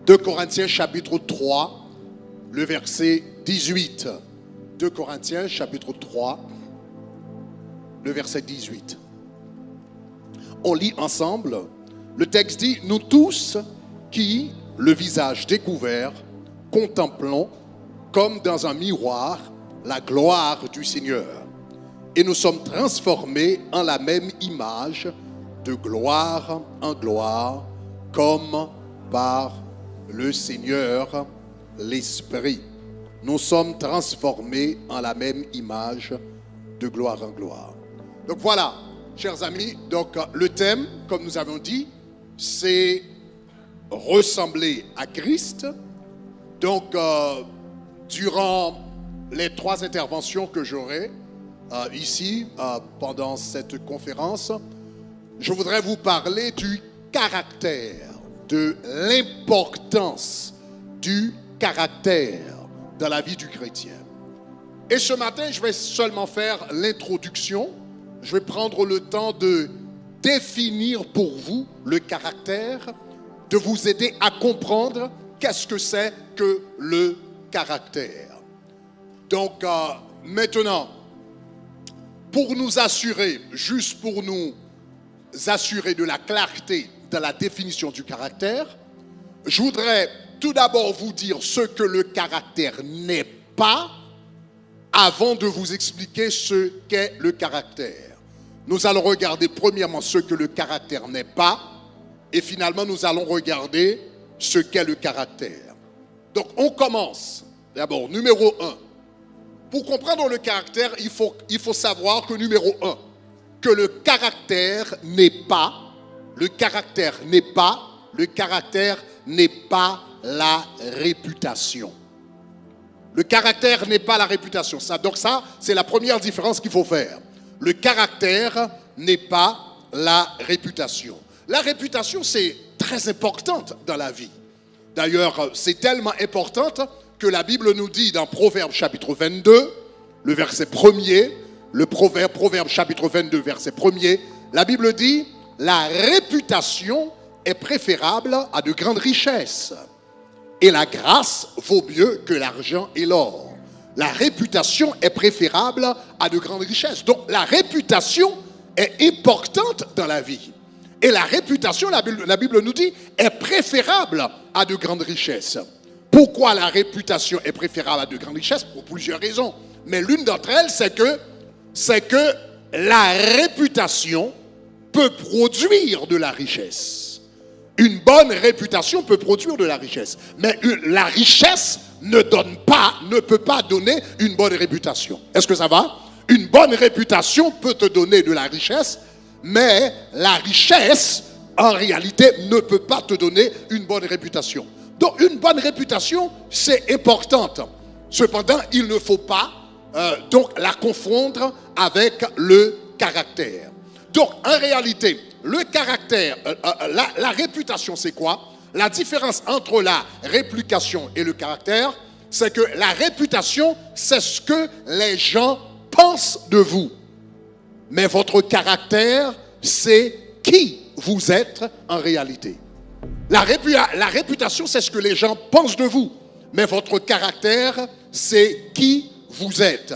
2 Corinthiens chapitre 3, le verset 18. 2 Corinthiens chapitre 3, le verset 18. On lit ensemble. Le texte dit, nous tous qui, le visage découvert, contemplons comme dans un miroir la gloire du Seigneur. Et nous sommes transformés en la même image de gloire en gloire, comme par le Seigneur l'Esprit. Nous sommes transformés en la même image de gloire en gloire. Donc voilà, chers amis, donc le thème, comme nous avons dit, c'est ressembler à Christ. Donc, durant les 3 interventions que j'aurai ici, pendant cette conférence, je voudrais vous parler du caractère, de l'importance du caractère dans la vie du chrétien. Et ce matin, je vais seulement faire l'introduction. Je vais prendre le temps de définir pour vous le caractère, de vous aider à comprendre qu'est-ce que c'est que le caractère. Donc, maintenant, pour nous assurer, juste pour nous assurer de la clarté dans la définition du caractère, je voudrais tout d'abord vous dire ce que le caractère n'est pas avant de vous expliquer ce qu'est le caractère. Nous allons regarder premièrement ce que le caractère n'est pas et finalement nous allons regarder ce qu'est le caractère. Donc on commence d'abord, numéro 1. Pour comprendre le caractère, il faut savoir que numéro 1, que le caractère n'est pas la réputation. Le caractère n'est pas la réputation. Donc ça, c'est la première différence qu'il faut faire. Le caractère n'est pas la réputation. La réputation, c'est très importante dans la vie. D'ailleurs, c'est tellement importante que la Bible nous dit dans Proverbe chapitre 22, le verset 1er, le Proverbe chapitre 22, verset 1er, la Bible dit, la réputation est préférable à de grandes richesses. Et la grâce vaut mieux que l'argent et l'or. La réputation est préférable à de grandes richesses. Donc la réputation est importante dans la vie. Et la réputation, la Bible nous dit, est préférable à de grandes richesses. Pourquoi la réputation est préférable à de grandes richesses? Pour plusieurs raisons. Mais l'une d'entre elles, c'est que la réputation peut produire de la richesse. Une bonne réputation peut produire de la richesse. Mais la richesse ne peut pas donner une bonne réputation. Est-ce que ça va? Une bonne réputation peut te donner de la richesse, mais la richesse, en réalité, ne peut pas te donner une bonne réputation. Donc, une bonne réputation, c'est importante. Cependant, il ne faut pas donc la confondre avec le caractère. Donc, en réalité, le caractère, la réputation, c'est quoi? La différence entre la réputation et le caractère, c'est que la réputation, c'est ce que les gens pensent de vous. Mais votre caractère, c'est qui vous êtes en réalité. La réputation, c'est ce que les gens pensent de vous. Mais votre caractère, c'est qui vous êtes.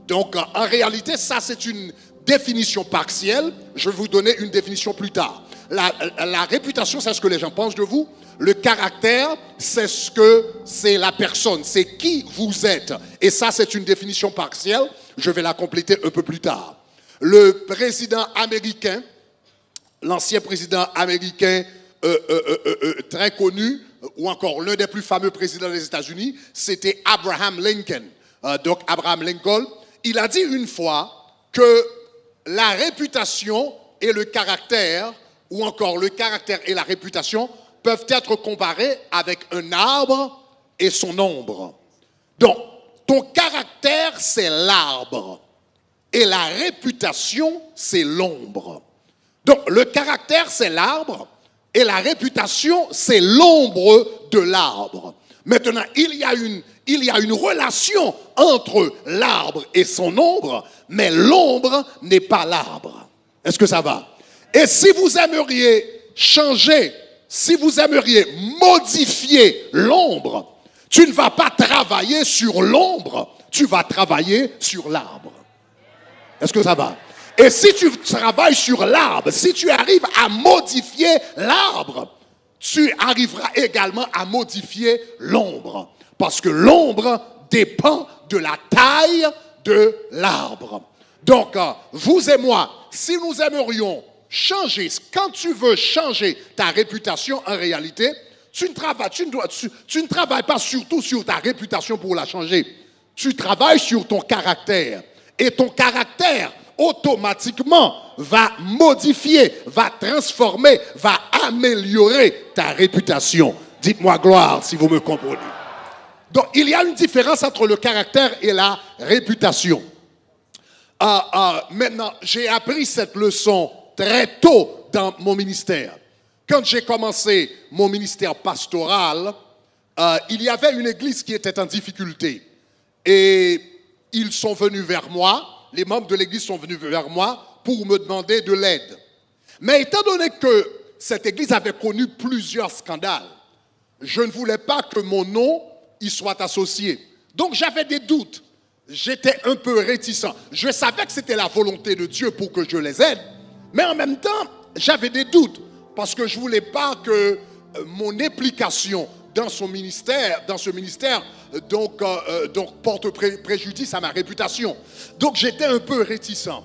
Donc, en réalité, ça, c'est une définition partielle. Je vais vous donner une définition plus tard. La réputation, c'est ce que les gens pensent de vous. Le caractère, c'est la personne, c'est qui vous êtes. Et ça, c'est une définition partielle. Je vais la compléter un peu plus tard. Le président américain, l'ancien président américain très connu, ou encore l'un des plus fameux présidents des États-Unis, c'était Abraham Lincoln. Donc Abraham Lincoln, il a dit une fois que la réputation et le caractère, ou encore le caractère et la réputation, peuvent être comparés avec un arbre et son ombre. Donc, ton caractère, c'est l'arbre. Et la réputation, c'est l'ombre. Donc, le caractère, c'est l'arbre. Et la réputation, c'est l'ombre de l'arbre. Maintenant, il y a une relation entre l'arbre et son ombre, mais l'ombre n'est pas l'arbre. Est-ce que ça va? Et si vous aimeriez changer si vous aimeriez modifier l'ombre, tu ne vas pas travailler sur l'ombre, tu vas travailler sur l'arbre. Est-ce que ça va? Et si tu travailles sur l'arbre, si tu arrives à modifier l'arbre, tu arriveras également à modifier l'ombre. Parce que l'ombre dépend de la taille de l'arbre. Donc, vous et moi, si nous aimerions changer, quand tu veux changer ta réputation en réalité, tu ne travailles pas surtout sur ta réputation pour la changer. Tu travailles sur ton caractère. Et ton caractère, automatiquement, va modifier, va transformer, va améliorer ta réputation. Dites-moi gloire si vous me comprenez. Donc, il y a une différence entre le caractère et la réputation. Maintenant, j'ai appris cette leçon très tôt dans mon ministère. Quand j'ai commencé mon ministère pastoral, il y avait une église qui était en difficulté. Et ils sont venus vers moi, les membres de l'église sont venus vers moi pour me demander de l'aide. Mais étant donné que cette église avait connu plusieurs scandales, je ne voulais pas que mon nom y soit associé. Donc j'avais des doutes. J'étais un peu réticent. Je savais que c'était la volonté de Dieu pour que je les aide, mais en même temps, j'avais des doutes parce que je ne voulais pas que mon implication dans ce ministère, porte préjudice à ma réputation. Donc j'étais un peu réticent.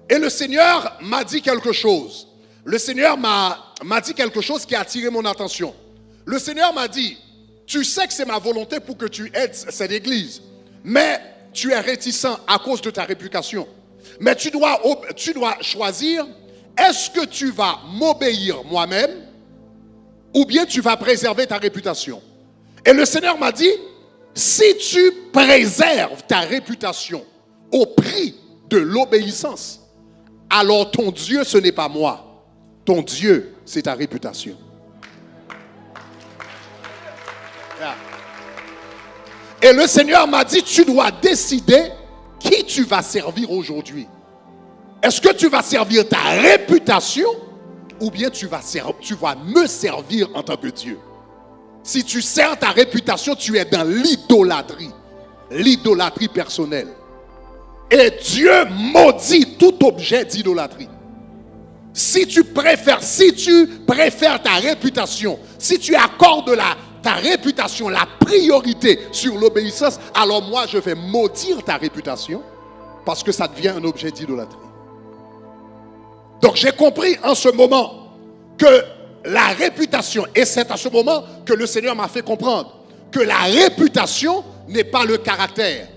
Et le Seigneur m'a dit quelque chose. Le Seigneur m'a dit quelque chose qui a attiré mon attention. Le Seigneur m'a dit, tu sais que c'est ma volonté pour que tu aides cette église, mais tu es réticent à cause de ta réputation. Mais tu dois choisir, est-ce que tu vas m'obéir moi-même ou bien tu vas préserver ta réputation? Et le Seigneur m'a dit, si tu préserves ta réputation au prix de l'obéissance, alors ton Dieu, ce n'est pas moi. Ton Dieu, c'est ta réputation. Yeah. Et le Seigneur m'a dit, tu dois décider qui tu vas servir aujourd'hui. Est-ce que tu vas servir ta réputation ou bien tu vas me servir en tant que Dieu? Si tu sers ta réputation, tu es dans l'idolâtrie personnelle. Et Dieu maudit tout objet d'idolâtrie. Si tu préfères ta réputation, si tu accordes ta réputation la priorité sur l'obéissance, alors moi je vais maudire ta réputation parce que ça devient un objet d'idolâtrie. Donc j'ai compris en ce moment que la réputation, et c'est à ce moment que le Seigneur m'a fait comprendre que la réputation n'est pas le caractère,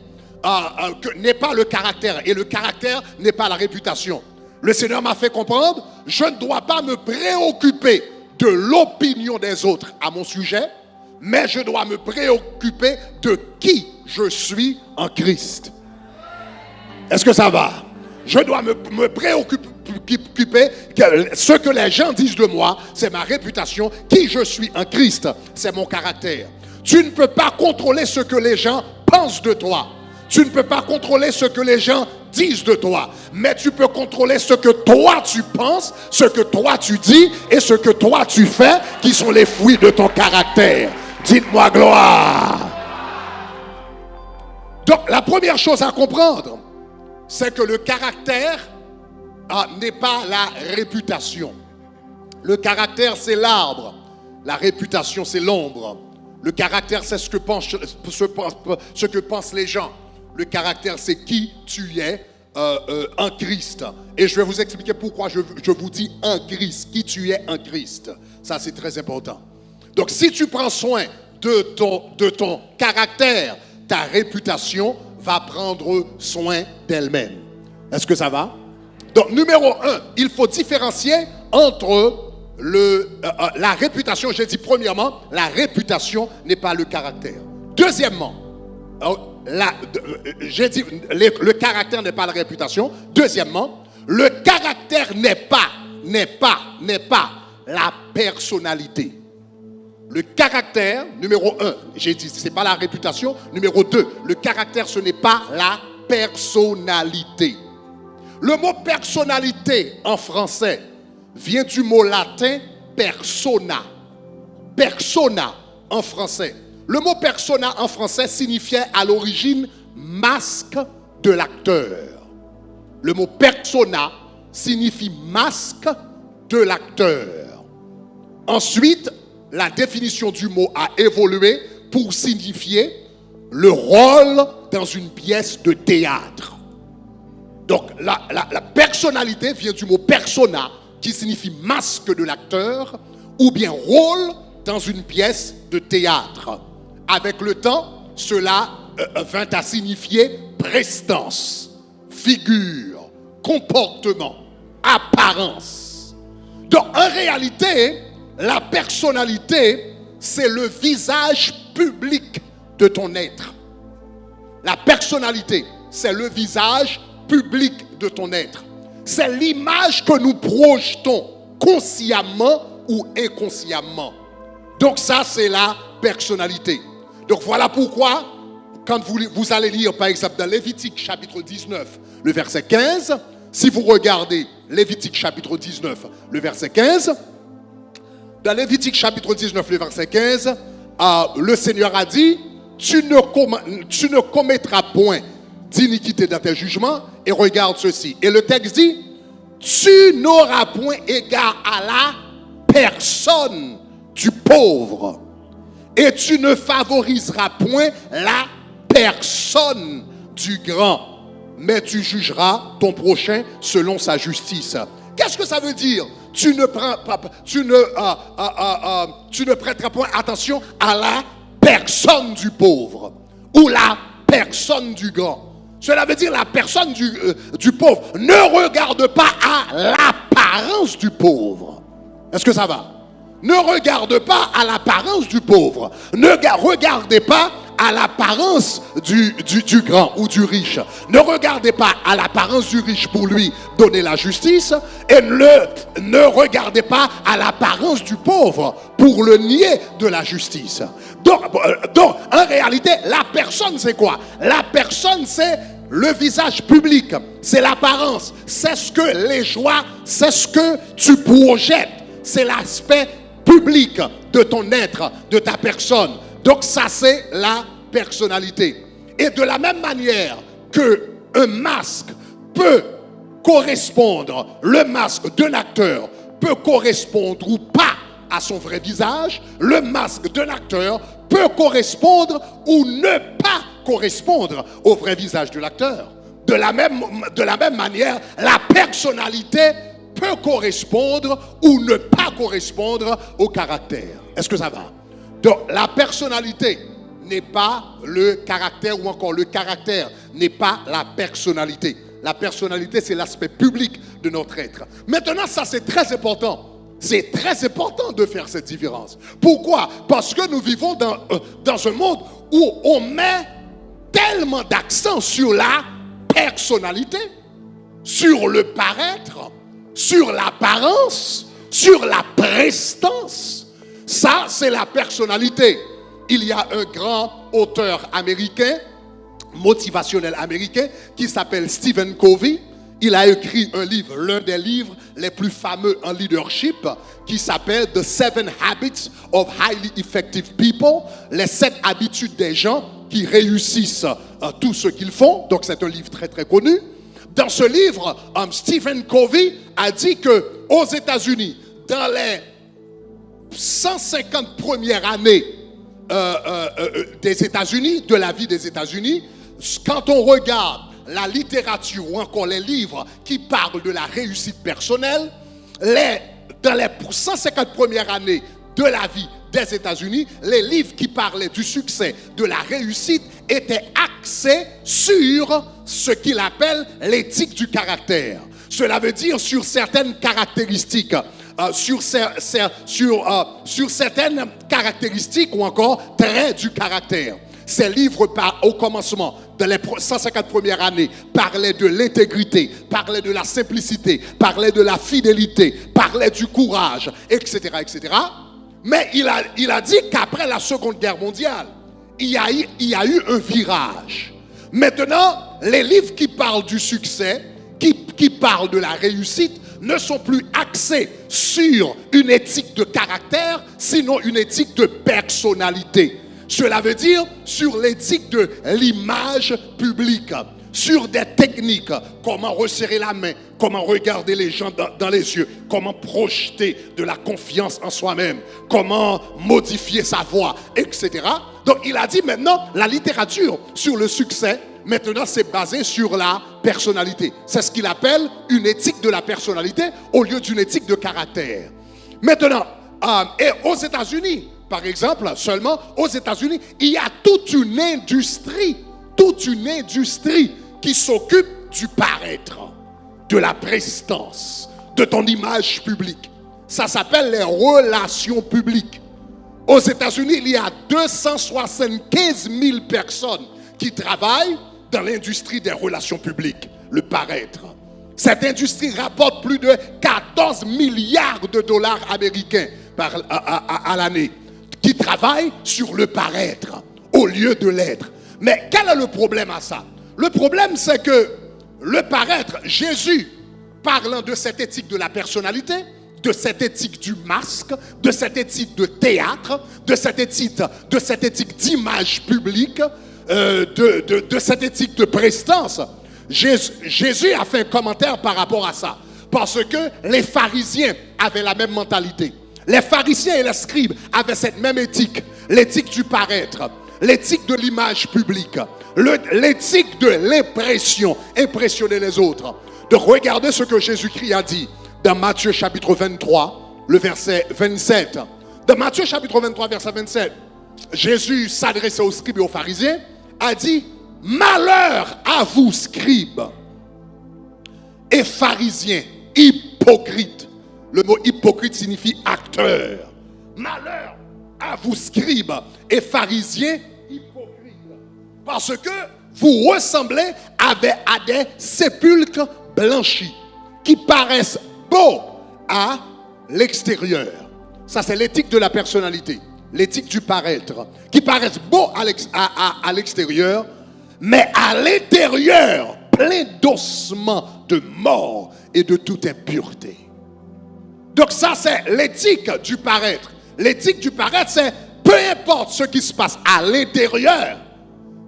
n'est pas le caractère, et le caractère n'est pas la réputation. Le Seigneur m'a fait comprendre, je ne dois pas me préoccuper de l'opinion des autres à mon sujet, mais je dois me préoccuper de qui je suis en Christ. Est-ce que ça va? Je dois me préoccuper que ce que les gens disent de moi, c'est ma réputation. Qui je suis en Christ, c'est mon caractère. Tu ne peux pas contrôler ce que les gens pensent de toi. Tu ne peux pas contrôler ce que les gens disent de toi. Mais tu peux contrôler ce que toi tu penses, ce que toi tu dis et ce que toi tu fais, qui sont les fruits de ton caractère. Dites-moi gloire. Donc la première chose à comprendre, c'est que le caractère n'est pas la réputation. Le caractère, c'est l'arbre. La réputation, c'est l'ombre. Le caractère, c'est ce que pensent les gens. Le caractère, c'est qui tu es en Christ. Et je vais vous expliquer pourquoi je vous dis en Christ. Qui tu es en Christ. Ça, c'est très important. Donc, si tu prends soin de ton caractère, ta réputation va prendre soin d'elle-même. Est-ce que ça va? Donc, numéro 1, il faut différencier entre la réputation. J'ai dit premièrement, la réputation n'est pas le caractère. Deuxièmement, j'ai dit le caractère n'est pas la réputation. Deuxièmement, le caractère n'est pas la personnalité. Le caractère, numéro 1, j'ai dit, ce n'est pas la réputation. Numéro 2, le caractère, ce n'est pas la personnalité. Le mot personnalité en français vient du mot latin persona. persona en français. Le mot persona en français signifiait à l'origine masque de l'acteur. Le mot persona signifie masque de l'acteur. Ensuite, la définition du mot a évolué pour signifier le rôle dans une pièce de théâtre. Donc, la personnalité vient du mot persona, qui signifie masque de l'acteur, ou bien rôle dans une pièce de théâtre. Avec le temps, cela vint à signifier prestance, figure, comportement, apparence. Donc, en réalité, la personnalité, c'est le visage public de ton être. La personnalité, c'est le visage public de ton être. C'est l'image que nous projetons consciemment ou inconsciemment. Donc ça, c'est la personnalité. Donc voilà pourquoi, quand vous allez lire, par exemple, dans Lévitique chapitre 19, le verset 15, si vous regardez Lévitique chapitre 19, le verset 15, dans Lévitique chapitre 19, le verset 15, le Seigneur a dit, tu ne commettras point d'iniquité dans tes jugements, et regarde ceci. Et le texte dit, tu n'auras point égard à la personne du pauvre, et tu ne favoriseras point la personne du grand, mais tu jugeras ton prochain selon sa justice. Qu'est-ce que ça veut dire? Tu ne prêteras point attention à la personne du pauvre ou la personne du grand. Cela veut dire la personne du pauvre. Ne regarde pas à l'apparence du pauvre. Est-ce que ça va? Ne regarde pas à l'apparence du pauvre. Ne regardez pas à l'apparence du grand ou du riche. Ne regardez pas à l'apparence du riche pour lui donner la justice, et ne regardez pas à l'apparence du pauvre pour le nier de la justice. Donc en réalité, la personne c'est quoi? La personne c'est le visage public, c'est l'apparence, c'est ce que les joies, c'est ce que tu projettes, c'est l'aspect public de ton être, de ta personne. Donc ça c'est la personnalité. Et de la même manière que un masque peut correspondre, le masque d'un acteur peut correspondre ou pas à son vrai visage, le masque d'un acteur peut correspondre ou ne pas correspondre au vrai visage de l'acteur. De la même manière, la personnalité peut correspondre ou ne pas correspondre au caractère. Est-ce que ça va? Donc, la personnalité n'est pas le caractère, ou encore le caractère n'est pas la personnalité. La personnalité, c'est l'aspect public de notre être. Maintenant, ça c'est très important. C'est très important de faire cette différence. Pourquoi? Parce que nous vivons dans un monde où on met tellement d'accent sur la personnalité, sur le paraître, sur l'apparence, sur la prestance. Ça, c'est la personnalité. Il y a un grand auteur américain, motivationnel américain, qui s'appelle Stephen Covey. Il a écrit un livre, l'un des livres les plus fameux en leadership, qui s'appelle The 7 Habits of Highly Effective People, les 7 habitudes des gens qui réussissent tout ce qu'ils font. Donc c'est un livre très très connu. Dans ce livre, Stephen Covey a dit que aux États-Unis, dans les 150 premières années des États-Unis, de la vie des États-Unis, quand on regarde la littérature ou encore les livres qui parlent de la réussite personnelle, dans les 150 premières années de la vie des États-Unis, les livres qui parlaient du succès, de la réussite, étaient axés sur ce qu'il appelle l'éthique du caractère. Cela veut dire sur certaines caractéristiques, sur certaines caractéristiques ou encore traits du caractère. Ces livres, au commencement, dans les 150 premières années, parlaient de l'intégrité, parlaient de la simplicité, parlaient de la fidélité, parlaient du courage, etc., etc. Mais il a dit qu'après la Seconde Guerre mondiale, il y a eu un virage. Maintenant, les livres qui parlent du succès, qui parlent de la réussite, ne sont plus axées sur une éthique de caractère, sinon une éthique de personnalité. Cela veut dire sur l'éthique de l'image publique, sur des techniques, comment resserrer la main, comment regarder les gens dans les yeux, comment projeter de la confiance en soi-même, comment modifier sa voix, etc. Donc il a dit maintenant, la littérature sur le succès, maintenant c'est basé sur la personnalité. C'est ce qu'il appelle une éthique de la personnalité au lieu d'une éthique de caractère. Maintenant, et aux États-Unis, par exemple, seulement aux États-Unis, il y a toute une industrie qui s'occupe du paraître, de la prestance, de ton image publique. Ça s'appelle les relations publiques. Aux États-Unis, il y a 275 000 personnes qui travaillent dans l'industrie des relations publiques, le paraître. Cette industrie rapporte plus de 14 milliards de dollars américains à l'année, qui travaillent sur le paraître au lieu de l'être. Mais quel est le problème à ça? Le problème, c'est que le paraître, Jésus, parlant de cette éthique de la personnalité, de cette éthique du masque, de cette éthique de théâtre, de cette éthique d'image publique, de cette éthique de prestance, Jésus a fait un commentaire par rapport à ça. Parce que les pharisiens avaient la même mentalité. Les pharisiens et les scribes avaient cette même éthique, l'éthique du paraître, l'éthique de l'image publique, l'éthique de l'impression, impressionner les autres. De regarder ce que Jésus-Christ a dit dans Matthieu chapitre 23, le verset 27. Dans Matthieu chapitre 23, verset 27, Jésus s'adressait aux scribes et aux pharisiens, a dit, « Malheur à vous, scribes et pharisiens, hypocrites. » Le mot hypocrite signifie acteur. Malheur à vous, scribes et pharisiens, hypocrites. Parce que vous ressemblez à des sépulcres blanchis qui paraissent beaux à l'extérieur. Ça, c'est l'éthique de la personnalité, l'éthique du paraître, qui paraissent beaux à l'extérieur, mais à l'intérieur, plein d'ossements, de mort et de toute impureté. Donc ça, c'est l'éthique du paraître. L'éthique du paraître, c'est peu importe ce qui se passe à l'intérieur.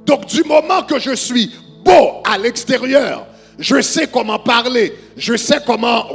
Donc du moment que je suis beau à l'extérieur, je sais comment parler, je sais comment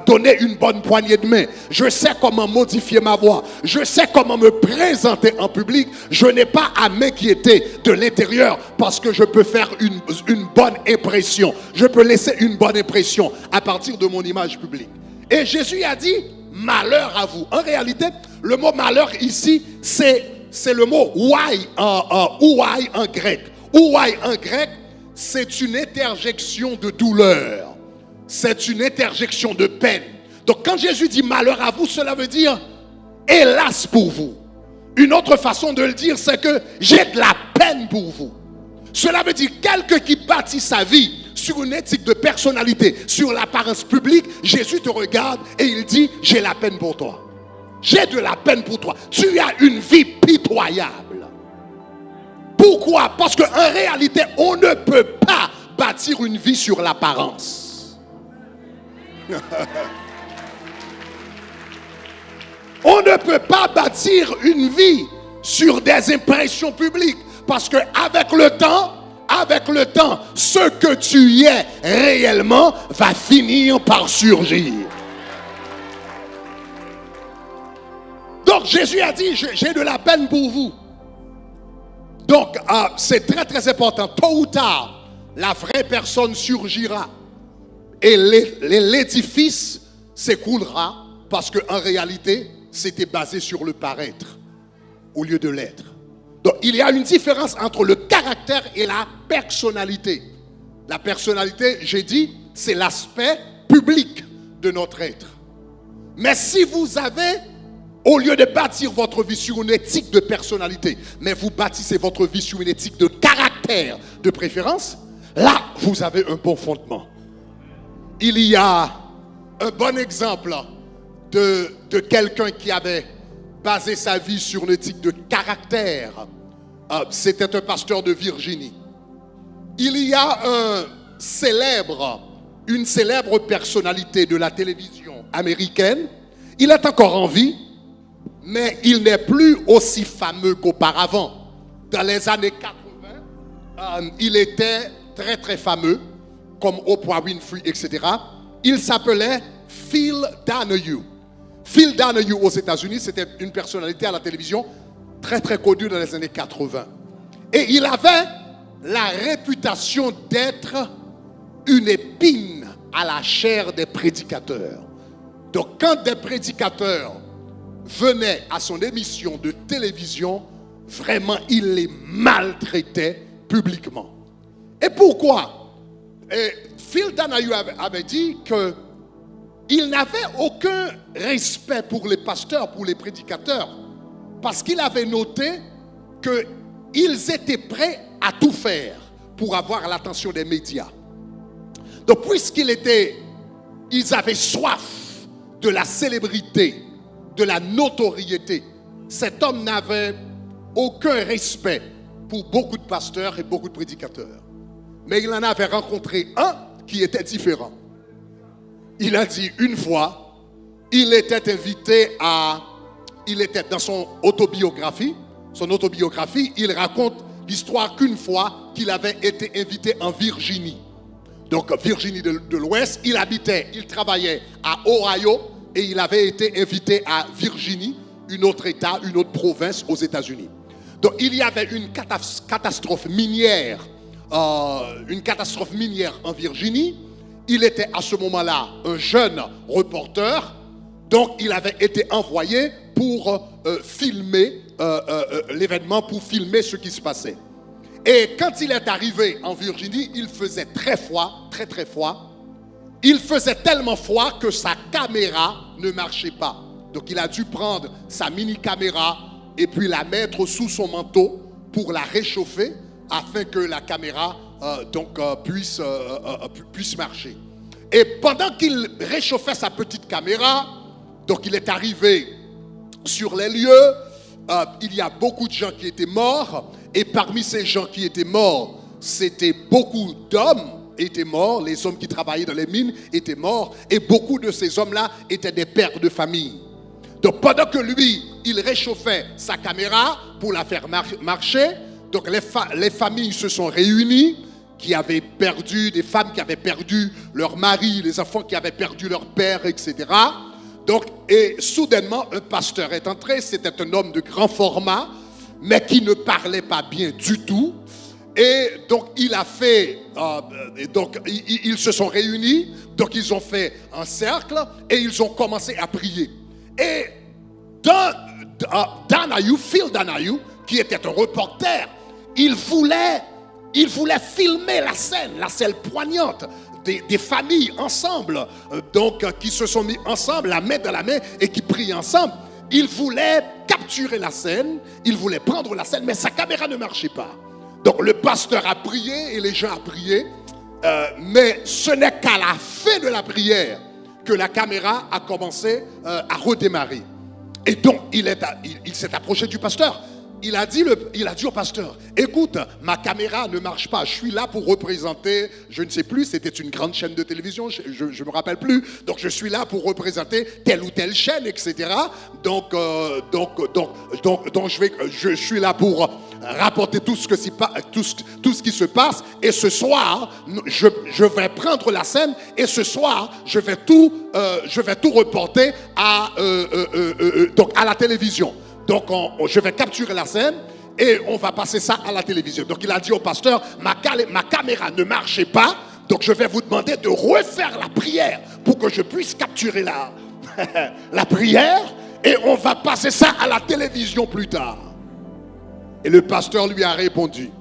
donner une bonne poignée de main, je sais comment modifier ma voix, je sais comment me présenter en public, je n'ai pas à m'inquiéter de l'intérieur parce que je peux faire une bonne impression. Je peux laisser une bonne impression à partir de mon image publique. Et Jésus a dit, malheur à vous. En réalité, le mot malheur ici, c'est le mot ouai en grec. Ouai en grec, c'est une interjection de douleur. C'est une interjection de peine. Donc quand Jésus dit malheur à vous, cela veut dire hélas pour vous. Une autre façon de le dire, c'est que j'ai de la peine pour vous. Cela veut dire quelqu'un qui bâtit sa vie sur une éthique de personnalité, sur l'apparence publique, Jésus te regarde et il dit, j'ai la peine pour toi. J'ai de la peine pour toi. Tu as une vie pitoyable. Pourquoi? Parce qu'en réalité, on ne peut pas bâtir une vie sur l'apparence. On ne peut pas bâtir une vie sur des impressions publiques. Parce qu'avec le temps, ce que tu es réellement va finir par surgir. Donc Jésus a dit, j'ai de la peine pour vous. Donc c'est très très important. Tôt ou tard, la vraie personne surgira. Et l'édifice s'écroulera parce qu'en réalité, c'était basé sur le paraître au lieu de l'être. Donc, il y a une différence entre le caractère et la personnalité. La personnalité, j'ai dit, c'est l'aspect public de notre être. Mais si vous avez, au lieu de bâtir votre vie sur une éthique de personnalité, mais vous bâtissez votre vie sur une éthique de caractère, de préférence, là, vous avez un bon fondement. Il y a un bon exemple de quelqu'un qui avait basé sa vie sur une éthique de caractère. C'était un pasteur de Virginie. Il y a une célèbre personnalité de la télévision américaine. Il est encore en vie, mais il n'est plus aussi fameux qu'auparavant. Dans les années 80, il était très très fameux, comme Oprah Winfrey, etc. Il s'appelait Phil Donahue. Phil Donahue aux États-Unis, c'était une personnalité à la télévision très très connue dans les années 80. Et il avait la réputation d'être une épine à la chair des prédicateurs. Donc quand des prédicateurs venaient à son émission de télévision, vraiment il les maltraitait publiquement. Et pourquoi? Phil Donahue avait dit qu'il n'avait aucun respect pour les pasteurs, pour les prédicateurs, parce qu'il avait noté qu'ils étaient prêts à tout faire pour avoir l'attention des médias. Donc puisqu'ils avaient soif de la célébrité, de la notoriété, cet homme n'avait aucun respect pour beaucoup de pasteurs et beaucoup de prédicateurs. Mais il en avait rencontré un qui était différent. Il a dit une fois, il était dans son autobiographie, il raconte l'histoire qu'une fois qu'il avait été invité en Virginie. Donc Virginie de l'Ouest, il travaillait à Ohio et il avait été invité à Virginie, un autre État, une autre province aux États-Unis. Donc il y avait une catastrophe minière en Virginie. Il était à ce moment-là un jeune reporter, donc il avait été envoyé pour filmer l'événement, pour filmer ce qui se passait. Et quand il est arrivé en Virginie, il faisait très froid, très très froid. Il faisait tellement froid que sa caméra ne marchait pas. Donc il a dû prendre sa mini-caméra et puis la mettre sous son manteau pour la réchauffer afin que la caméra puisse marcher. Et pendant qu'il réchauffait sa petite caméra, donc il est arrivé sur les lieux, il y a beaucoup de gens qui étaient morts, et parmi ces gens qui étaient morts, c'était beaucoup d'hommes étaient morts, les hommes qui travaillaient dans les mines étaient morts, et beaucoup de ces hommes-là étaient des pères de famille. Donc pendant que lui, il réchauffait sa caméra pour la faire marcher, donc les familles se sont réunies, des femmes qui avaient perdu leur mari, les enfants qui avaient perdu leur père, etc. Donc, et soudainement, un pasteur est entré, c'était un homme de grand format, mais qui ne parlait pas bien du tout. Et donc, il a fait, ils se sont réunis, donc ils ont fait un cercle et ils ont commencé à prier. Et Phil Donahue, qui était un reporter, il voulait filmer la scène poignante des familles ensemble, qui se sont mis ensemble, la main dans la main, et qui prient ensemble. Il voulait capturer la scène, il voulait prendre la scène, mais sa caméra ne marchait pas. Donc le pasteur a prié et les gens ont prié, mais ce n'est qu'à la fin de la prière que la caméra a commencé à redémarrer. Et donc il s'est approché du pasteur. Il a dit au pasteur, écoute, ma caméra ne marche pas, je suis là pour représenter, je ne sais plus, c'était une grande chaîne de télévision, je ne me rappelle plus, donc je suis là pour représenter telle ou telle chaîne, etc. Donc je suis là pour rapporter tout ce qui se passe, et ce soir, je vais prendre la scène, et ce soir, je vais tout reporter à la télévision. Donc, je vais capturer la scène et on va passer ça à la télévision. Donc, il a dit au pasteur, ma caméra ne marchait pas, donc je vais vous demander de refaire la prière pour que je puisse capturer la prière, et on va passer ça à la télévision plus tard. Et le pasteur lui a répondu.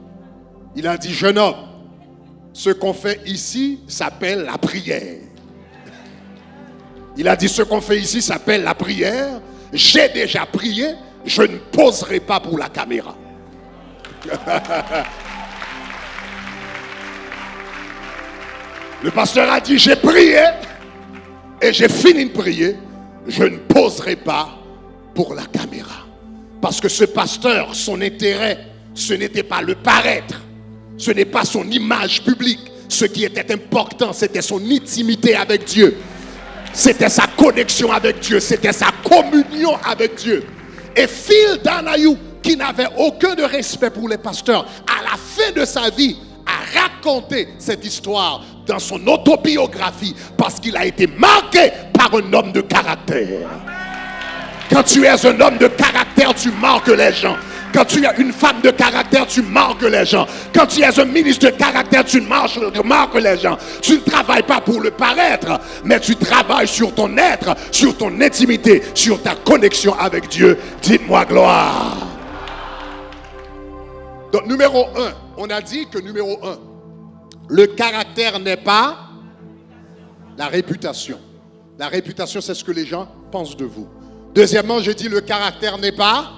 Il a dit, jeune homme, ce qu'on fait ici s'appelle la prière. Il a dit, ce qu'on fait ici s'appelle la prière. J'ai déjà prié. Je ne poserai pas pour la caméra. Le pasteur a dit, j'ai prié et j'ai fini de prier. Je ne poserai pas pour la caméra. Parce que ce pasteur, son intérêt, ce n'était pas le paraître. Ce n'est pas son image publique. Ce qui était important, c'était son intimité avec Dieu. C'était sa connexion avec Dieu. C'était sa communion avec Dieu. Et Phil Donahue, qui n'avait aucun de respect pour les pasteurs, à la fin de sa vie, a raconté cette histoire dans son autobiographie parce qu'il a été marqué par un homme de caractère. Quand tu es un homme de caractère, tu marques les gens. Quand tu es une femme de caractère, tu marques les gens. Quand tu es un ministre de caractère, tu marques les gens. Tu ne travailles pas pour le paraître, mais tu travailles sur ton être, sur ton intimité, sur ta connexion avec Dieu. Dites-moi gloire. Donc, numéro 1, on a dit que numéro 1, le caractère n'est pas la réputation. La réputation, c'est ce que les gens pensent de vous. Deuxièmement, j'ai dit le caractère n'est pas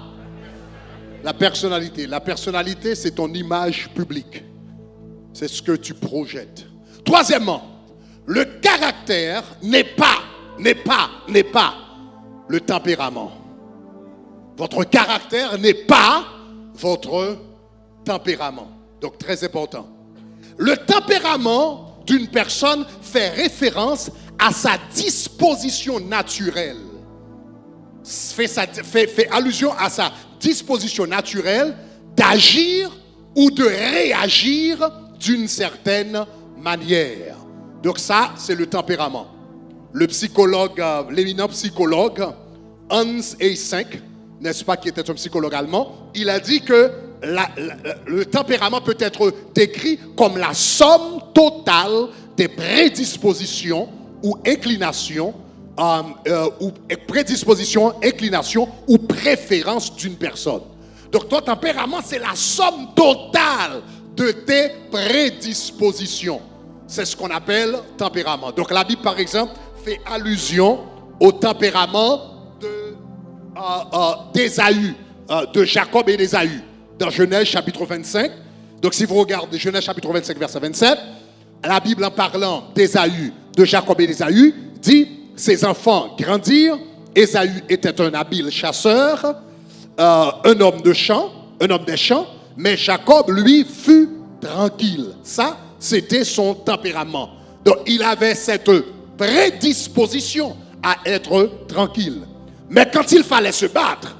la personnalité. La personnalité, c'est ton image publique. C'est ce que tu projettes. Troisièmement, le caractère n'est pas le tempérament. Votre caractère n'est pas votre tempérament. Donc, très important. Le tempérament d'une personne fait référence à sa disposition naturelle. Fait allusion à sa disposition naturelle d'agir ou de réagir d'une certaine manière. Donc ça, c'est le tempérament. Le psychologue, l'éminent psychologue Hans Eysenck, n'est-ce pas, qui était un psychologue allemand, il a dit que le tempérament peut être décrit comme la somme totale des prédispositions ou inclinations inclination ou préférence d'une personne. Donc ton tempérament, c'est la somme totale de tes prédispositions. C'est ce qu'on appelle tempérament. Donc la Bible, par exemple, fait allusion au tempérament d'Ésaü, de Jacob et d'Ésaü, dans Genèse chapitre 25. Donc si vous regardez Genèse chapitre 25, verset 27, la Bible, en parlant d'Ésaü, de Jacob et d'Ésaü, dit: ses enfants grandirent. Ésaü était un habile chasseur, un homme des champs, mais Jacob, lui, fut tranquille. Ça, c'était son tempérament. Donc, il avait cette prédisposition à être tranquille. Mais quand il fallait se battre,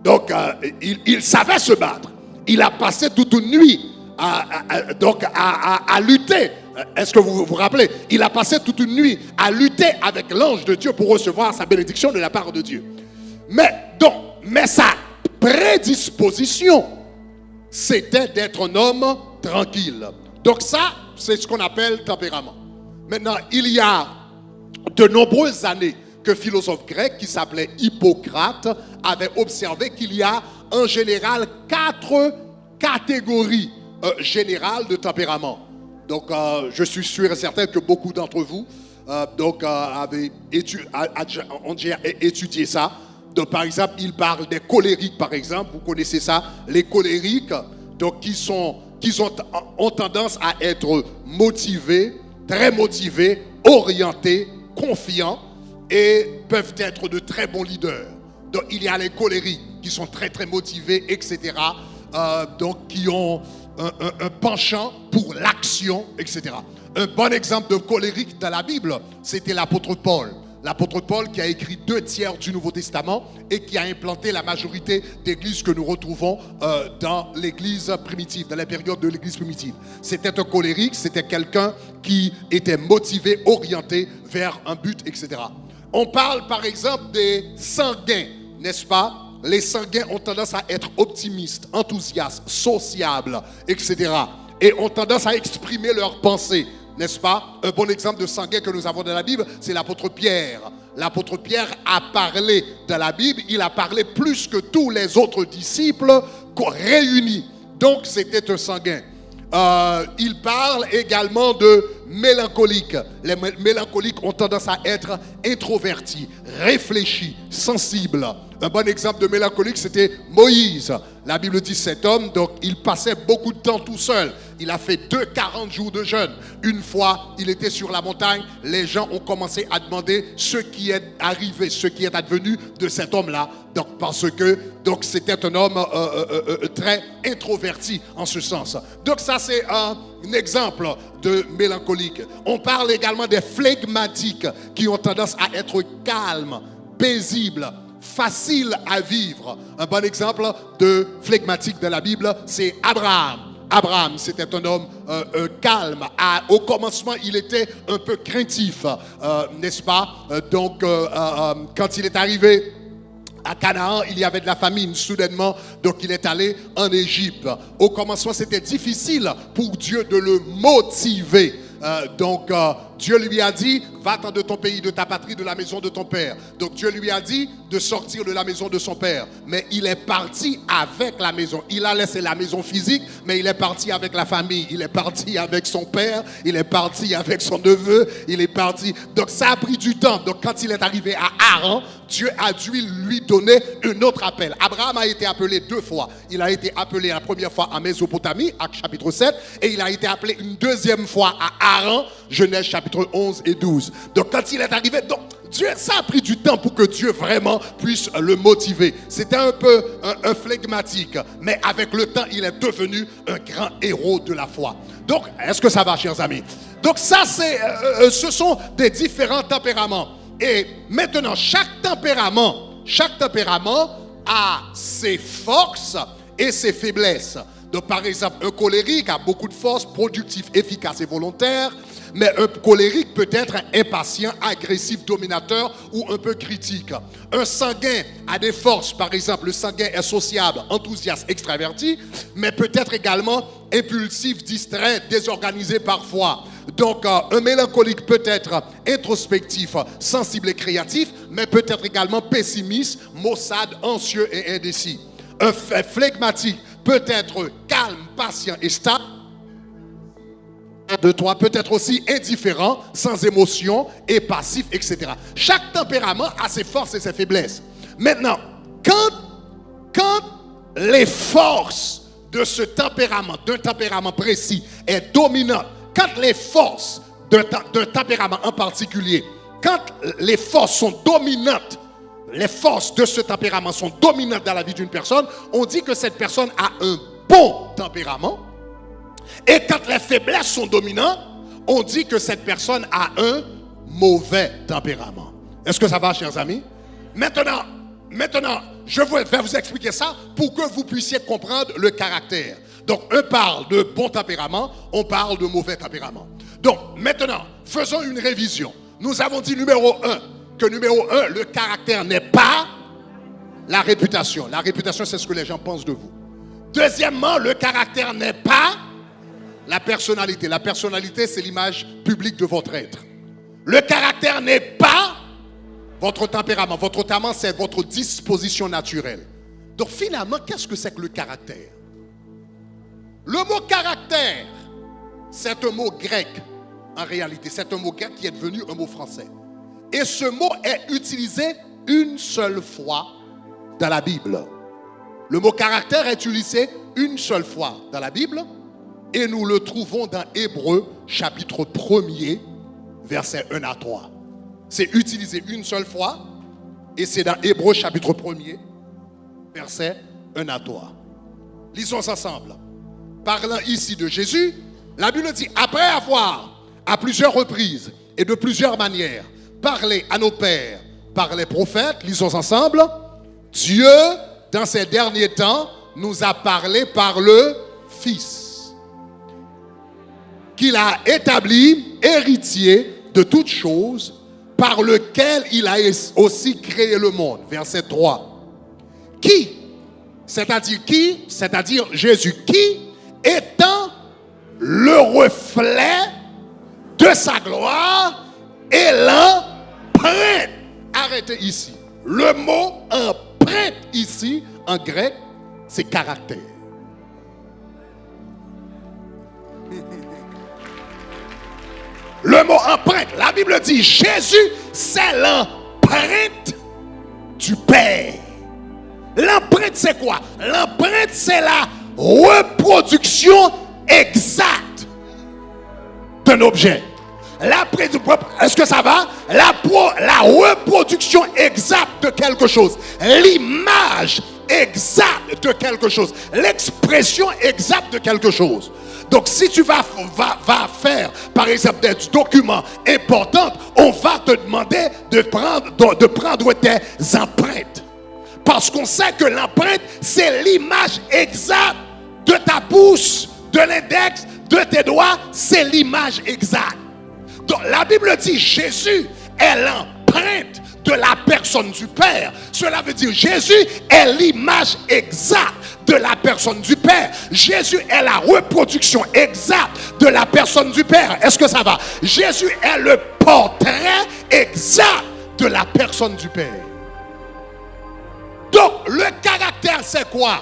donc, il savait se battre. Il a passé toute une nuit à lutter. Est-ce que vous vous rappelez? Il a passé toute une nuit à lutter avec l'ange de Dieu pour recevoir sa bénédiction de la part de Dieu. Mais sa prédisposition, c'était d'être un homme tranquille. Donc ça, c'est ce qu'on appelle tempérament. Maintenant, il y a de nombreuses années qu'un philosophe grec qui s'appelait Hippocrate avait observé qu'il y a en général 4 catégories générales de tempérament. Donc, je suis sûr et certain que beaucoup d'entre vous ont déjà étudié ça. Donc, par exemple, il parle des colériques, par exemple. Vous connaissez ça, les colériques, donc ont tendance à être motivés, très motivés, orientés, confiants et peuvent être de très bons leaders. Donc, il y a les colériques qui sont très, très motivés, etc. Donc, qui ont un penchant pour l'action, etc. Un bon exemple de colérique dans la Bible, c'était l'apôtre Paul. L'apôtre Paul qui a écrit 2 tiers du Nouveau Testament et qui a implanté la majorité d'églises que nous retrouvons dans l'église primitive, dans la période de l'église primitive. C'était un colérique, c'était quelqu'un qui était motivé, orienté vers un but, etc. On parle par exemple des sanguins, n'est-ce pas? Les sanguins ont tendance à être optimistes, enthousiastes, sociables, etc. Et ont tendance à exprimer leurs pensées, n'est-ce pas? Un bon exemple de sanguin que nous avons dans la Bible, c'est l'apôtre Pierre. L'apôtre Pierre a parlé dans la Bible, il a parlé plus que tous les autres disciples réunis. Donc c'était un sanguin. Il parle également de mélancoliques. Les mélancoliques ont tendance à être introvertis, réfléchis, sensibles, Un bon exemple de mélancolique, c'était Moïse. La Bible dit cet homme, donc il passait beaucoup de temps tout seul. Il a fait 40 jours de jeûne. Une fois, il était sur la montagne, les gens ont commencé à demander ce qui est arrivé, ce qui est advenu de cet homme-là. Donc parce que c'était un homme très introverti en ce sens. Donc ça c'est un exemple de mélancolique. On parle également des flegmatiques qui ont tendance à être calmes, paisibles, facile à vivre. Un bon exemple de flegmatique de la Bible, c'est Abraham. Abraham, c'était un homme calme. Au commencement, il était un peu craintif, n'est-ce pas? Quand il est arrivé à Canaan, il y avait de la famine soudainement, donc il est allé en Égypte. Au commencement, c'était difficile pour Dieu de le motiver. Dieu lui a dit, va-t'en de ton pays, de ta patrie, de la maison de ton père. Donc Dieu lui a dit de sortir de la maison de son père. Mais il est parti avec la maison. Il a laissé la maison physique, mais il est parti avec la famille. Il est parti avec son père, il est parti avec son neveu, il est parti. Donc ça a pris du temps. Donc quand il est arrivé à Haran, Dieu a dû lui donner un autre appel. Abraham a été appelé 2 fois. Il a été appelé la première fois en Mésopotamie, Actes chapitre 7, et il a été appelé une deuxième fois à Haran, Genèse chapitre 11 et 12. Donc quand il est arrivé, Dieu, ça a pris du temps pour que Dieu vraiment puisse le motiver. C'était un peu un flegmatique, mais avec le temps, il est devenu un grand héros de la foi. Donc, est-ce que ça va, chers amis? Donc ça, ce sont des différents tempéraments. Et maintenant, chaque tempérament a ses forces et ses faiblesses. Donc, par exemple, un colérique a beaucoup de force, productif, efficace et volontaire. Mais un colérique peut être impatient, agressif, dominateur ou un peu critique. Un sanguin a des forces. Par exemple, le sanguin est sociable, enthousiaste, extraverti, mais peut être également impulsif, distrait, désorganisé parfois. Donc, un mélancolique peut être introspectif, sensible et créatif, mais peut être également pessimiste, maussade, anxieux et indécis. Un flegmatique peut être calme, patient et stable. De toi peut être aussi indifférent, sans émotion et passif, etc. Chaque tempérament a ses forces et ses faiblesses. Maintenant, quand les forces de ce tempérament, d'un tempérament précis, est dominante, quand les forces d'un tempérament en particulier, quand les forces sont dominantes, les forces de ce tempérament sont dominantes dans la vie d'une personne, on dit que cette personne a un bon tempérament. Et quand les faiblesses sont dominantes, on dit que cette personne a un mauvais tempérament. Est-ce que ça va, chers amis? Maintenant, je vais vous expliquer ça pour que vous puissiez comprendre le caractère. Donc, on parle de bon tempérament, on parle de mauvais tempérament. Donc, maintenant, faisons une révision. Nous avons dit numéro 1, que numéro 1, le caractère n'est pas la réputation. La réputation, c'est ce que les gens pensent de vous. Deuxièmement, le caractère n'est pas la personnalité. La personnalité, c'est l'image publique de votre être. Le caractère n'est pas votre tempérament. Votre tempérament, c'est votre disposition naturelle. Donc finalement, qu'est-ce que c'est que le caractère? Le mot caractère, c'est un mot grec en réalité. C'est un mot grec qui est devenu un mot français. Et ce mot est utilisé une seule fois dans la Bible. Le mot caractère est utilisé une seule fois dans la Bible. Et nous le trouvons dans Hébreux, chapitre 1er, versets 1 à 3. C'est utilisé une seule fois, et c'est dans Hébreux, chapitre 1er, versets 1 à 3. Lisons ensemble. Parlant ici de Jésus, la Bible dit, après avoir, à plusieurs reprises et de plusieurs manières, parlé à nos pères par les prophètes, lisons ensemble, Dieu, dans ces derniers temps, nous a parlé par le Fils, qu'il a établi héritier de toutes choses, par lequel il a aussi créé le monde. Verset 3. Qui? C'est-à-dire qui? C'est-à-dire Jésus. Qui, étant le reflet de sa gloire et l'empreinte. Arrêtez ici. Le mot empreinte ici, en grec, c'est caractère. Le mot empreinte, la Bible dit Jésus, c'est l'empreinte du Père. L'empreinte, c'est quoi? L'empreinte, c'est la reproduction exacte d'un objet. Est-ce que ça va? La reproduction exacte de quelque chose. L'image exacte de quelque chose. L'expression exacte de quelque chose. Donc, si tu vas faire, par exemple, des documents importants, on va te demander de prendre tes empreintes. Parce qu'on sait que l'empreinte, c'est l'image exacte de ta bouche, de l'index, de tes doigts. C'est l'image exacte. Donc, la Bible dit Jésus est l'empreinte de la personne du Père. Cela veut dire Jésus est l'image exacte de la personne du Père. Jésus est la reproduction exacte de la personne du Père. Est-ce que ça va? Jésus est le portrait exact de la personne du Père. Donc, le caractère, c'est quoi?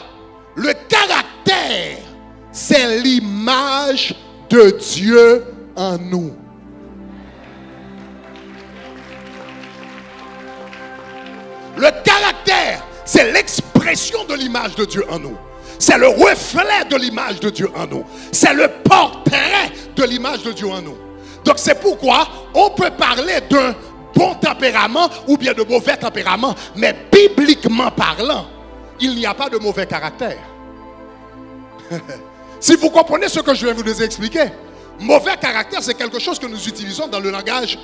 Le caractère, c'est l'image de Dieu en nous. Le caractère, c'est l'expression de l'image de Dieu en nous. C'est le reflet de l'image de Dieu en nous. C'est le portrait de l'image de Dieu en nous. Donc c'est pourquoi on peut parler d'un bon tempérament ou bien de mauvais tempérament. Mais bibliquement parlant, il n'y a pas de mauvais caractère. Si vous comprenez ce que je vais vous expliquer, mauvais caractère, c'est quelque chose que nous utilisons dans le langage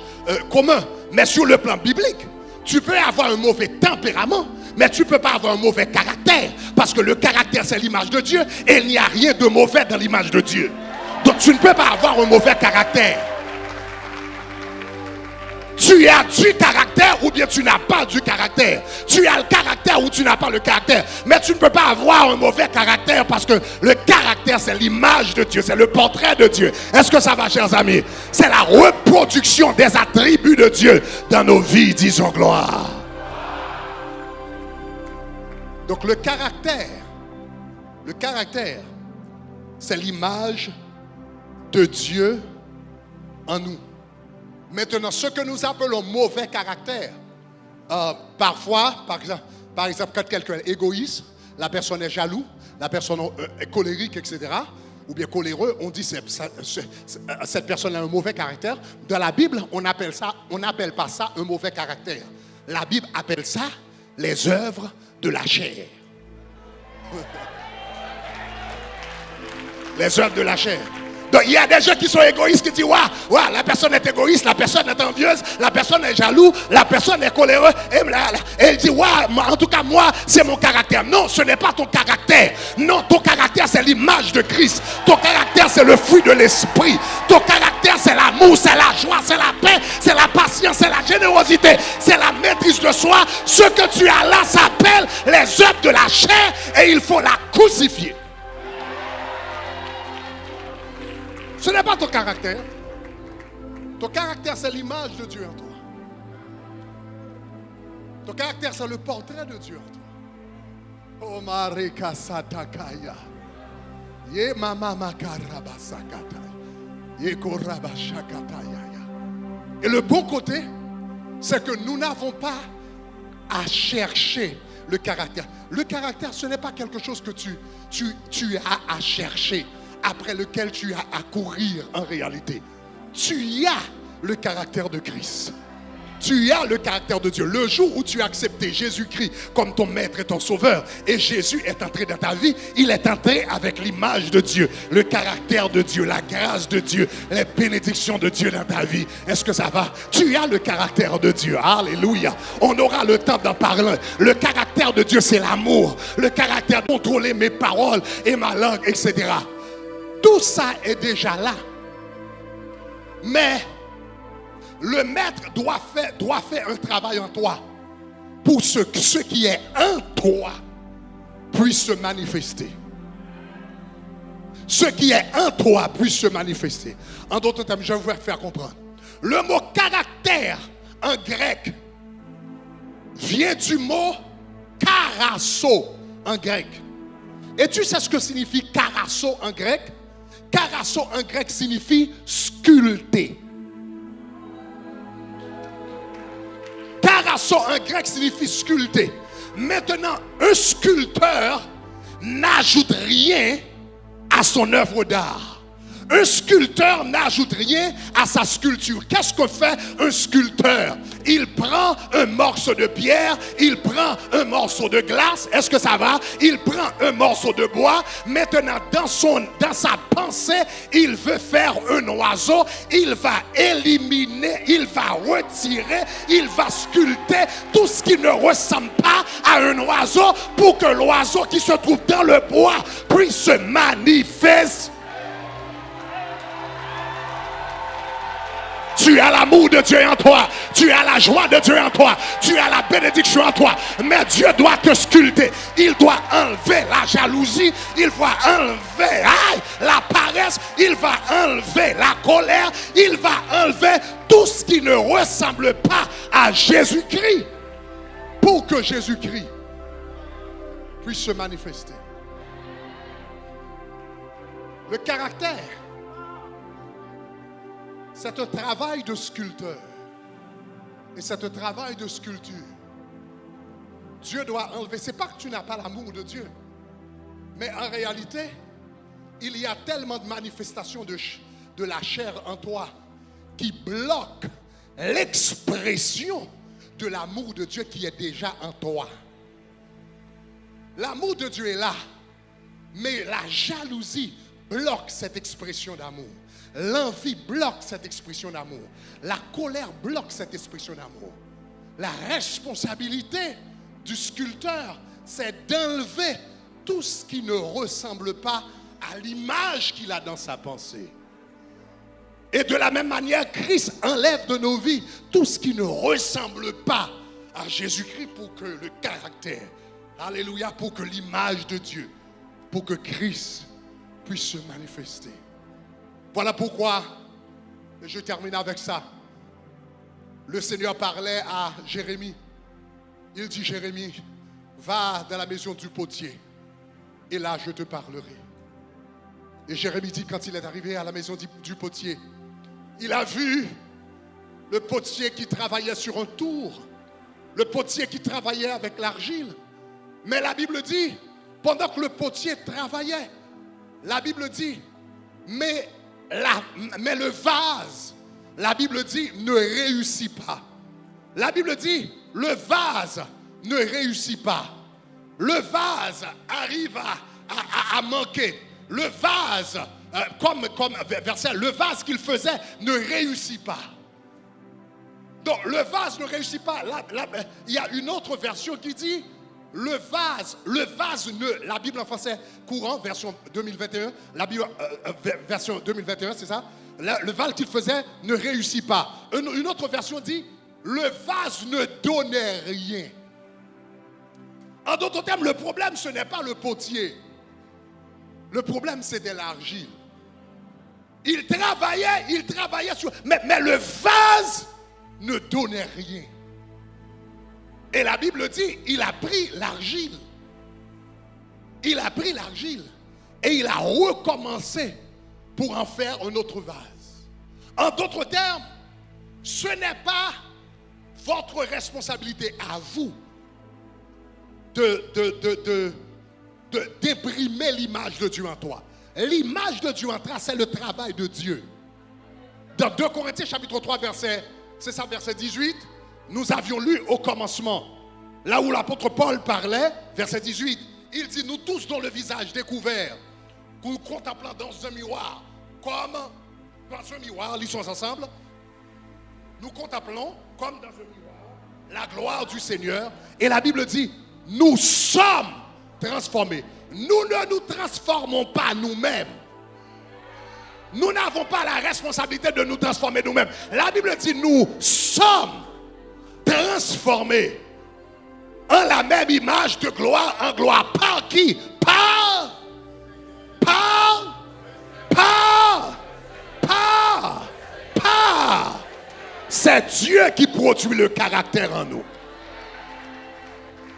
commun. Mais sur le plan biblique, tu peux avoir un mauvais tempérament, mais tu ne peux pas avoir un mauvais caractère. Parce que le caractère, c'est l'image de Dieu. Et il n'y a rien de mauvais dans l'image de Dieu. Donc tu ne peux pas avoir un mauvais caractère. Tu as du caractère ou bien tu n'as pas du caractère. Tu as le caractère ou tu n'as pas le caractère. Mais tu ne peux pas avoir un mauvais caractère parce que le caractère, c'est l'image de Dieu. C'est le portrait de Dieu. Est-ce que ça va, chers amis? C'est la reproduction des attributs de Dieu dans nos vies, disons gloire. Donc le caractère, c'est l'image de Dieu en nous. Maintenant, ce que nous appelons mauvais caractère, parfois, par exemple, quand quelqu'un est égoïste, la personne est jaloux, la personne est colérique, etc., ou bien coléreux, on dit que cette personne a un mauvais caractère. Dans la Bible, on n'appelle pas ça un mauvais caractère. La Bible appelle ça les œuvres de la chair. Les œuvres de la chair. Donc il y a des gens qui sont égoïstes qui disent la personne est égoïste, la personne est envieuse, la personne est jaloux, la personne est coléreux. Et elle dit en tout cas moi c'est mon caractère. Non, ce n'est pas ton caractère. Non, ton caractère c'est l'image de Christ. Ton caractère c'est le fruit de l'esprit. Ton caractère c'est l'amour, c'est la joie, c'est la paix, c'est la patience, c'est la générosité, c'est la maîtrise de soi. Ce que tu as là s'appelle les œuvres de la chair et il faut la crucifier. Ce n'est pas ton caractère. Ton caractère, c'est l'image de Dieu en toi. Ton caractère, c'est le portrait de Dieu en toi. Oh, Marika Satakaya. Ye mama makarabasakata. Ye korabashakataya. Et le bon côté, c'est que nous n'avons pas à chercher le caractère. Le caractère, ce n'est pas quelque chose que tu as à chercher, après lequel tu as à courir en réalité. Tu as le caractère de Christ. Tu as le caractère de Dieu. Le jour où tu as accepté Jésus-Christ comme ton maître et ton sauveur, et Jésus est entré dans ta vie, il est entré avec l'image de Dieu, le caractère de Dieu, la grâce de Dieu, les bénédictions de Dieu dans ta vie. Est-ce que ça va? Tu as le caractère de Dieu. Alléluia. On aura le temps d'en parler. Le caractère de Dieu, c'est l'amour. Le caractère de contrôler mes paroles et ma langue, etc. Tout ça est déjà là. Mais le maître doit faire un travail en toi pour ce qui est en toi puisse se manifester. Ce qui est en toi puisse se manifester. En d'autres termes, je vais vous faire comprendre. Le mot caractère en grec vient du mot karasso en grec. Et tu sais ce que signifie karasso en grec? Karasso en grec signifie sculpter. Karasso en grec signifie sculpter. Maintenant, un sculpteur n'ajoute rien à son œuvre d'art. Un sculpteur n'ajoute rien à sa sculpture. Qu'est-ce que fait un sculpteur? Il prend un morceau de pierre, il prend un morceau de glace. Est-ce que ça va? Il prend un morceau de bois. Maintenant, dans sa pensée, il veut faire un oiseau. Il va éliminer, il va retirer, il va sculpter tout ce qui ne ressemble pas à un oiseau pour que l'oiseau qui se trouve dans le bois puisse se manifester. Tu as l'amour de Dieu en toi. Tu as la joie de Dieu en toi. Tu as la bénédiction en toi. Mais Dieu doit te sculpter. Il doit enlever la jalousie. Il va enlever la paresse. Il va enlever la colère. Il va enlever tout ce qui ne ressemble pas à Jésus-Christ. Pour que Jésus-Christ puisse se manifester. Le caractère, c'est un travail de sculpteur. Et c'est un travail de sculpture. Dieu doit enlever. Ce n'est pas que tu n'as pas l'amour de Dieu. Mais en réalité, il y a tellement de manifestations de la chair en toi qui bloquent l'expression de l'amour de Dieu qui est déjà en toi. L'amour de Dieu est là. Mais la jalousie bloque cette expression d'amour. L'envie bloque cette expression d'amour. La colère bloque cette expression d'amour. La responsabilité du sculpteur, c'est d'enlever tout ce qui ne ressemble pas à l'image qu'il a dans sa pensée. Et de la même manière, Christ enlève de nos vies tout ce qui ne ressemble pas à Jésus-Christ pour que le caractère, alléluia, pour que l'image de Dieu, pour que Christ puisse se manifester. Voilà pourquoi, et je termine avec ça, le Seigneur parlait à Jérémie. Il dit, Jérémie, va dans la maison du potier et là je te parlerai. Et Jérémie dit, quand il est arrivé à la maison du potier, il a vu le potier qui travaillait sur un tour, le potier qui travaillait avec l'argile. Mais la Bible dit, pendant que le potier travaillait, la Bible dit, mais le vase, la Bible dit, ne réussit pas. La Bible dit, le vase ne réussit pas. Le vase arrive à manquer. Le vase, comme verset, le vase qu'il faisait ne réussit pas. Donc, le vase ne réussit pas. Il y a une autre version qui dit, le vase la Bible en français courant, version 2021, la Bible, version 2021, c'est ça? Le vase qu'il faisait ne réussit pas. Une autre version dit, le vase ne donnait rien. En d'autres termes, le problème, ce n'est pas le potier. Le problème, c'était l'argile. Il travaillait sur... Mais le vase ne donnait rien. Et la Bible dit, il a pris l'argile. Il a pris l'argile. Et il a recommencé pour en faire un autre vase. En d'autres termes, ce n'est pas votre responsabilité à vous d'imprimer l'image de Dieu en toi. L'image de Dieu en toi, c'est le travail de Dieu. Dans 2 Corinthiens chapitre 3, verset 18, nous avions lu au commencement, là où l'apôtre Paul parlait, verset 18, il dit, nous tous dont le visage découvert, nous contemplant dans un miroir, comme dans un miroir, lisons ensemble, nous contemplons comme dans un miroir la gloire du Seigneur, et la Bible dit, nous sommes transformés. Nous ne nous transformons pas nous-mêmes. Nous n'avons pas la responsabilité de nous transformer nous-mêmes. La Bible dit, nous sommes transformés en la même image de gloire en gloire. Par qui? Par c'est Dieu qui produit le caractère en nous.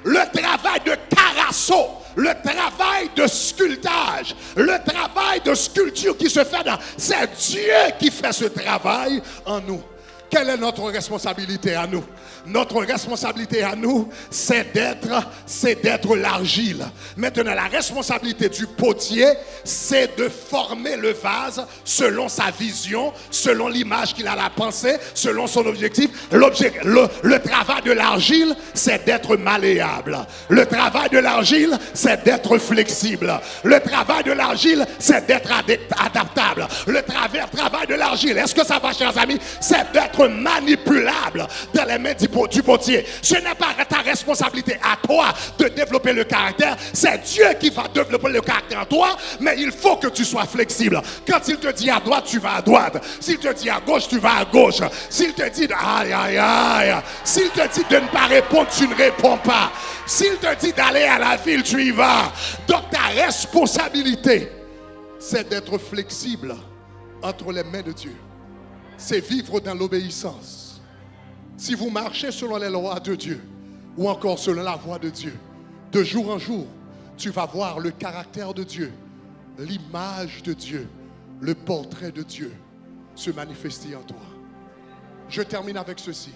Le travail de carasso, le travail de sculptage, le travail de sculpture qui se fait c'est Dieu qui fait ce travail en nous. Quelle est notre responsabilité à nous? Notre responsabilité à nous, c'est d'être l'argile. Maintenant, la responsabilité du potier, c'est de former le vase selon sa vision, selon l'image qu'il a à la pensée, selon son objectif. Le travail de l'argile, c'est d'être malléable. Le travail de l'argile, c'est d'être flexible. Le travail de l'argile, c'est d'être adaptable. Le travail de l'argile, est-ce que ça va, chers amis? C'est d'être manipulable dans les mains du potier. Ce n'est pas ta responsabilité à toi de développer le caractère, c'est Dieu qui va développer le caractère en toi, mais il faut que tu sois flexible. Quand il te dit à droite, tu vas à droite. S'il te dit à gauche, tu vas à gauche. S'il te dit aïe aïe aïe, s'il te dit de ne pas répondre, tu ne réponds pas. S'il te dit d'aller à la ville, tu y vas. Donc ta responsabilité, c'est d'être flexible entre les mains de Dieu. C'est vivre dans l'obéissance. Si vous marchez selon les lois de Dieu, ou encore selon la voie de Dieu, de jour en jour, tu vas voir le caractère de Dieu, l'image de Dieu, le portrait de Dieu se manifester en toi. Je termine avec ceci.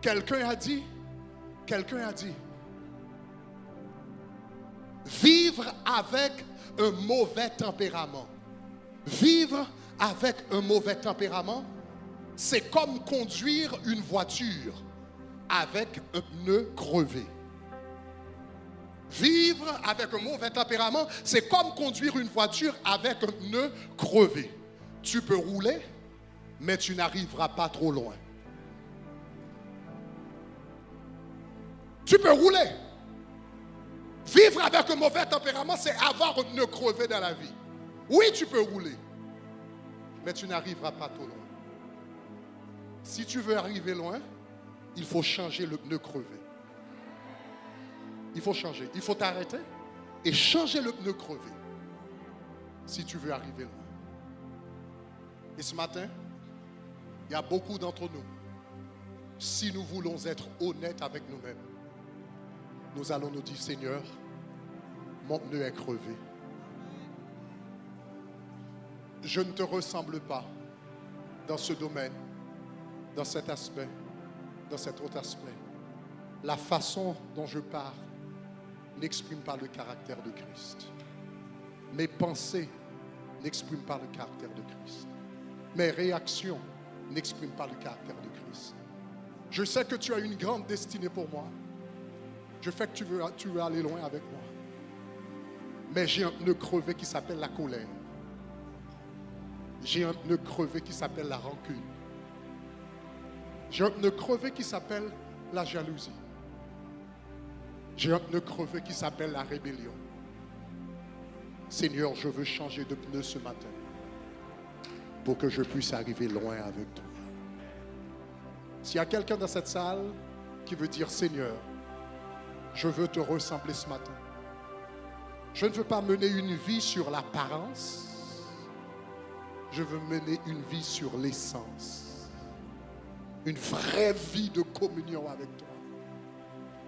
Quelqu'un a dit, vivre avec un mauvais tempérament. Vivre avec un mauvais tempérament, c'est comme conduire une voiture avec un pneu crevé. Vivre avec un mauvais tempérament, c'est comme conduire une voiture avec un pneu crevé. Tu peux rouler, mais tu n'arriveras pas trop loin. Tu peux rouler. Vivre avec un mauvais tempérament, c'est avoir un pneu crevé dans la vie. Oui, tu peux rouler, mais tu n'arriveras pas trop loin. Si tu veux arriver loin, il faut changer le pneu crevé. Il faut changer. Il faut t'arrêter et changer le pneu crevé si tu veux arriver loin. Et ce matin, il y a beaucoup d'entre nous, si nous voulons être honnêtes avec nous-mêmes, nous allons nous dire, Seigneur, mon pneu est crevé. Je ne te ressemble pas dans ce domaine, dans cet aspect, dans cet autre aspect. La façon dont je parle n'exprime pas le caractère de Christ. Mes pensées n'expriment pas le caractère de Christ. Mes réactions n'expriment pas le caractère de Christ. Je sais que tu as une grande destinée pour moi. Je sais que tu veux aller loin avec moi. Mais j'ai un pneu crevé qui s'appelle la colère. J'ai un pneu crevé qui s'appelle la rancune. J'ai un pneu crevé qui s'appelle la jalousie. J'ai un pneu crevé qui s'appelle la rébellion. Seigneur, je veux changer de pneu ce matin pour que je puisse arriver loin avec toi. S'il y a quelqu'un dans cette salle qui veut dire, Seigneur, je veux te ressembler ce matin. Je ne veux pas mener une vie sur l'apparence. Je veux mener une vie sur l'essence. Une vraie vie de communion avec toi.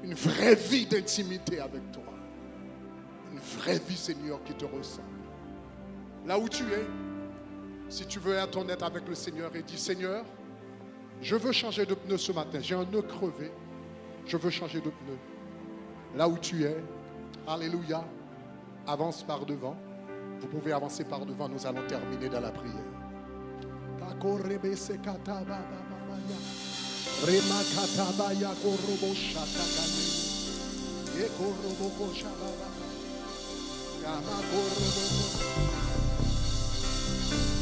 Une vraie vie d'intimité avec toi. Une vraie vie, Seigneur, qui te ressemble. Là où tu es, si tu veux être honnête avec le Seigneur et dire, Seigneur, je veux changer de pneu ce matin. J'ai un nœud crevé. Je veux changer de pneu. Là où tu es, alléluia, avance par devant. Vous pouvez avancer par devant. Nous allons terminer dans la prière.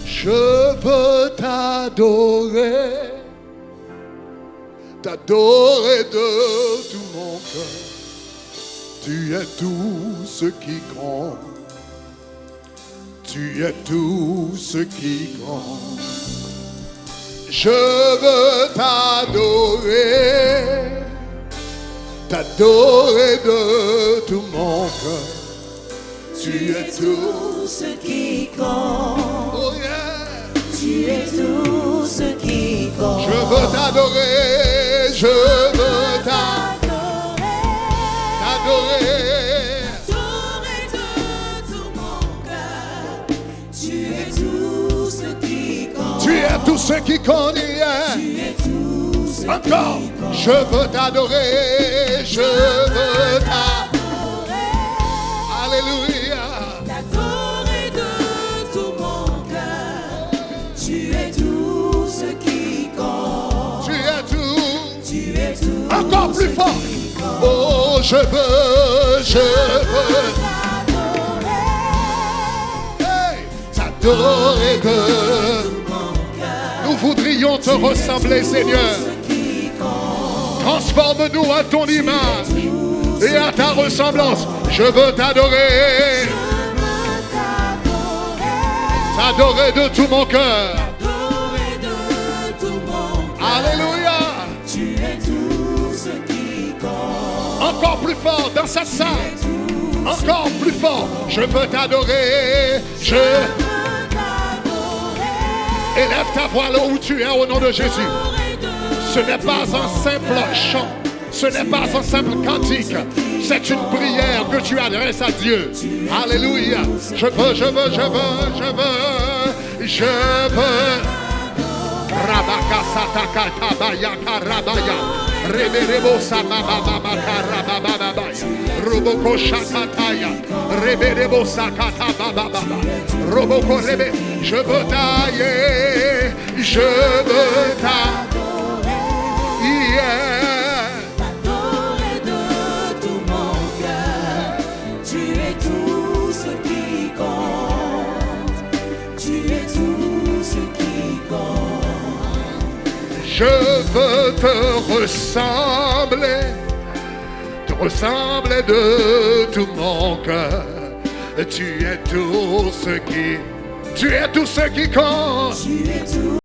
Je veux t'adorer, t'adorer de tout mon cœur. Tu es tout ce qui compte. Tu es tout ce qui compte. Je veux t'adorer, t'adorer de tout mon cœur. Tu es tout ce qui compte. Oh yeah. Tu es tout ce qui compte. Je veux t'adorer, je veux t'adorer, t'adorer, t'adorer de tout mon cœur. Tu es tout ce qui compte. Tu es tout ce qui compte. Tu es tout ce Encore, qui compte. je veux t'adorer, je veux t'adorer. Alléluia. T'adorer de tout mon cœur. Tu es tout ce qui compte. Tu es tout. Tu es tout. Encore plus ce fort. qui compte. Oh, je veux t'adorer de Tout mon cœur. nous voudrions te ressembler, Seigneur. Ce qui compte. Transforme-nous à ton image et à ta ressemblance. Je veux t'adorer, t'adorer de tout mon cœur. T'adorer de tout mon cœur. Alléluia. Tu es tout ce qui compte. Encore plus fort dans cette salle. Encore plus fort. Je veux t'adorer. Je élève ta voix là où tu es au nom de Jésus. Ce n'est pas un simple chant. Ce n'est pas un simple cantique. C'est une prière que tu adresses à Dieu. Alléluia. Je veux, je veux, je veux, je veux, je veux. Rabaka sataka tabaya karabaya. Reberebo samama mama karabababaya. Roboko shakataya. Reberebo sakata bababa. Roboko rebe. Je veux tailler. Je veux tailler. Yeah. T'adorer de tout mon cœur. Tu es tout ce qui compte. Tu es tout ce qui compte. Je veux te ressembler de tout mon cœur. Tu es tout ce qui compte. Tu es tout.